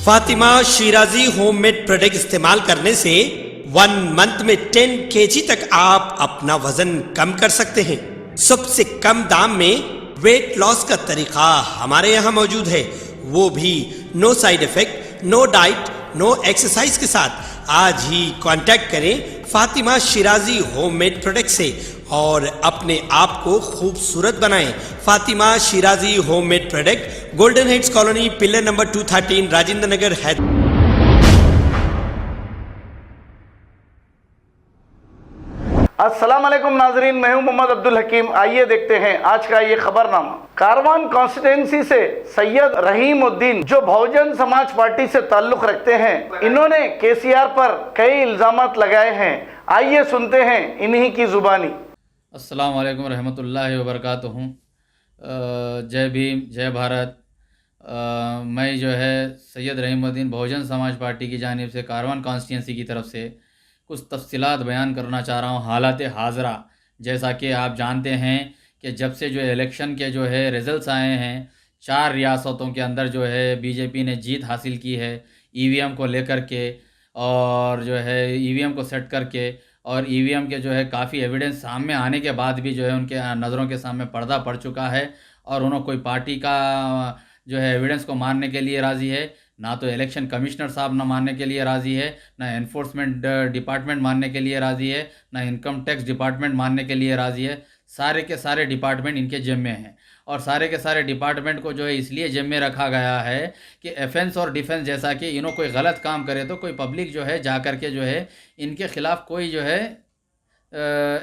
Fatima Shirazi homemade product इस्तेमाल करने से 1 मंथ में 10 kg तक आप अपना वजन कम कर सकते हैं। सबसे कम दाम में वेट लॉस का तरीका हमारे यहाँ मौजूद है, वो भी no side effect, no diet, no exercise के साथ। आज ही कांटेक्ट करें फातिमा शिराजी होममेड प्रोडक्ट से और अपने आप को खूबसूरत बनाएं। Fatima Shirazi homemade product, golden heads colony, pillar number 213, Rajendra Nagar, Hyderabad. अस्सलाम वालेकुम नाजरीन, मैं हूं मोहम्मद अब्दुल हकीम। आइए देखते हैं आज का ये खबरनामा। कारवान कॉन्स्टिट्यूंसी से सैयद रहीमुद्दीन जो बहुजन समाज पार्टी से ताल्लुक रखते हैं, इन्होंने केसीआर पर कई इल्जामात लगाए हैं। आइए सुनते हैं इन्हीं की जुबानी। अस्सलाम वालेकुम रहमतुल्लाहि व बरकातुहू। जय भीम, जय भारत। मैं जो है सैयद रहीमुद्दीन बहुजन समाज पार्टी की जानिब से कारवान कॉन्स्टिट्यूंसी की तरफ से कुछ तफसीलात बयान करना चाह रहा हूँ। हालात हाज़रा, जैसा कि आप जानते हैं कि जब से जो इलेक्शन के जो है रिज़ल्ट्स आए हैं, 4 रियासतों के अंदर जो है बीजेपी ने जीत हासिल की है ईवीएम को लेकर के, और जो है ईवीएम को सेट करके, और ईवीएम के जो है काफ़ी एविडेंस सामने आने के बाद भी जो है उनके नज़रों के सामने पर्दा पड़ चुका है और उन्होंने कोई पार्टी का जो है एविडेंस को मानने के लिए राज़ी है, ना तो इलेक्शन कमिश्नर साहब ना मानने के लिए राज़ी है, ना एनफोर्समेंट डिपार्टमेंट मानने के लिए राज़ी है, ना इनकम टैक्स डिपार्टमेंट मानने के लिए राज़ी है। सारे के सारे डिपार्टमेंट इनके जिम्मे हैं और सारे के सारे डिपार्टमेंट को जो है इसलिए जिम्मे रखा गया है कि एफेंस और डिफेंस, जैसा कि इन्हों कोई गलत काम करे तो कोई पब्लिक जो है जा कर के जो है इनके ख़िलाफ़ कोई जो है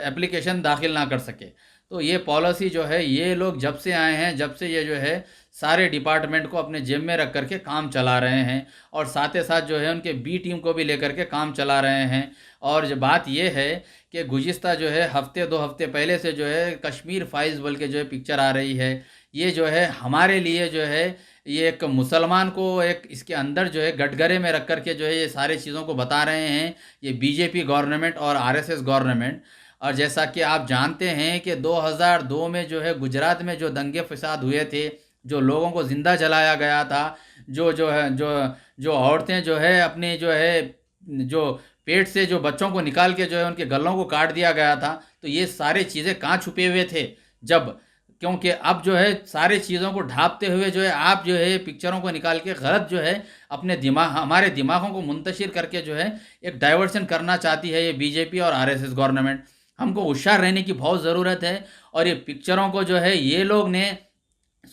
एप्लीकेशन दाखिल ना कर सके। तो ये पॉलिसी जो है ये लोग जब से आए हैं, जब से ये जो है सारे डिपार्टमेंट को अपने जिम्मे में रख करके काम चला रहे हैं और साथ ही साथ जो है उनके बी टीम को भी लेकर के काम चला रहे हैं। और जो बात ये है कि गुज़िश्ता जो है हफ्ते 2 हफ्ते पहले से जो है कश्मीर फाइल्स बोल के जो है पिक्चर आ रही है, ये जो है हमारे लिए जो है ये एक मुसलमान को एक इसके अंदर जो है गठगरे में रख करके जो है ये सारी चीज़ों को बता रहे हैं, ये बीजेपी गवर्नमेंट और आरएसएस गवर्नमेंट। और जैसा कि आप जानते हैं कि 2002 में जो है गुजरात में जो दंगे फसाद हुए थे, जो लोगों को ज़िंदा जलाया गया था, जो औरतें जो है अपने जो है जो पेट से जो बच्चों को निकाल के जो है उनके गलों को काट दिया गया था, तो ये सारी चीज़ें कहाँ छुपे हुए थे जब, क्योंकि अब जो है सारी चीज़ों को ढांपते हुए जो है आप जो है पिक्चरों को निकाल के गलत जो है अपने हमारे दिमागों को मुंतशिर करके जो है एक डाइवर्सन करना चाहती है ये बीजेपी और आरएसएस गवर्नमेंट। हमको होशियार रहने की बहुत ज़रूरत है और ये पिक्चरों को जो है ये लोग ने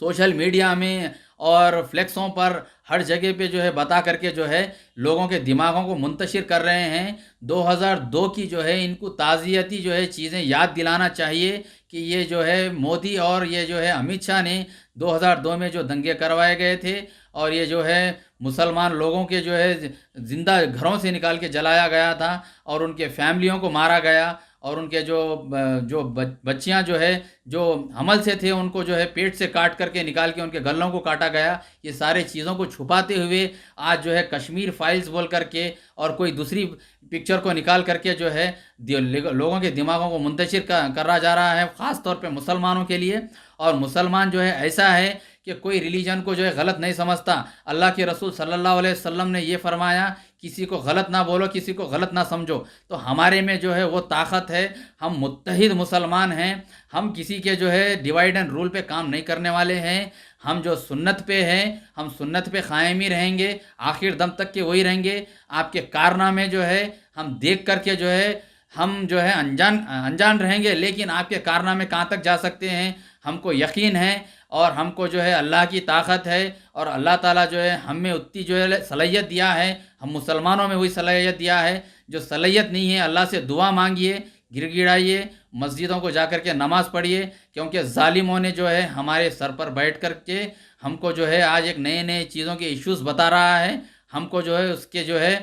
सोशल मीडिया में और फ्लेक्सों पर हर जगह पे जो है बता करके जो है लोगों के दिमागों को मुंतशिर कर रहे हैं। 2002 की जो है इनको ताज़ियती जो है चीज़ें याद दिलाना चाहिए कि ये जो है मोदी और ये जो है अमित शाह ने 2002 में जो दंगे करवाए गए थे और ये जो है मुसलमान लोगों के जो है ज़िंदा घरों से निकाल के जलाया गया था और उनके फैमिलियों को मारा गया और उनके जो बच्चियां जो है जो हमल से थे उनको जो है पेट से काट करके निकाल के उनके गलों को काटा गया। ये सारे चीज़ों को छुपाते हुए आज जो है कश्मीर फाइल्स बोल करके और कोई दूसरी पिक्चर को निकाल करके जो है लोगों के दिमागों को मुंतशिर करा जा रहा है, ख़ास तौर पे मुसलमानों के लिए। और मुसलमान जो है ऐसा है कि कोई रिलीजन को जो है गलत नहीं समझता। अल्लाह के रसूल सल्लल्लाहु अलैहि वसल्लम ने ये फरमाया, किसी को गलत ना बोलो, किसी को गलत ना समझो। तो हमारे में जो है वो ताकत है, हम मुत्तहिद मुसलमान हैं, हम किसी के जो है डिवाइड एंड रूल पे काम नहीं करने वाले हैं। हम जो सुन्नत पे हैं, हम सुन्नत पे कायम ही रहेंगे, आखिर दम तक के वही रहेंगे। आपके कारनामे जो है हम देख करके जो है हम जो है अनजान रहेंगे, लेकिन आपके कारनामे कहाँ तक जा सकते हैं हमको यकीन है। और हमको जो है अल्लाह की ताकत है और अल्लाह ताला जो है हम में उतनी जो है सलाहियत दिया है, हम मुसलमानों में वही सलाहियत दिया है। जो सलाहियत नहीं है अल्लाह से दुआ मांगिए, गिड़गिड़ाइए, मस्जिदों को जा कर के नमाज़ पढ़िए, क्योंकि ज़ालिमों ने जो है हमारे सर पर बैठ कर के हमको जो है आज एक नए नए चीज़ों के इश्यूज़ बता रहा है। हमको जो है उसके जो है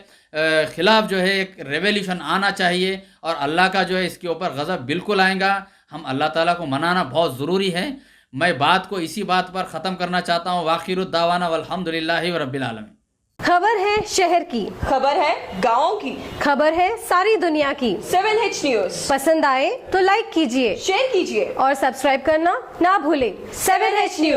ख़िलाफ़ जो है एक रेवोल्यूशन आना चाहिए और अल्लाह का जो है इसके ऊपर गज़ब बिल्कुल आएगा। हम अल्लाह ताला को मनाना बहुत ज़रूरी है। मैं बात को इसी बात पर ख़त्म करना चाहता हूँ। वाखिरुद दावाना वल्हम्दुलिल्लाहि रब्बिल आलमीन। खबर है शहर की, खबर है गाँव की, खबर है सारी दुनिया की। 7H न्यूज़ पसंद आए तो लाइक कीजिए, शेयर कीजिए और सब्सक्राइब करना ना भूलें। 7H news.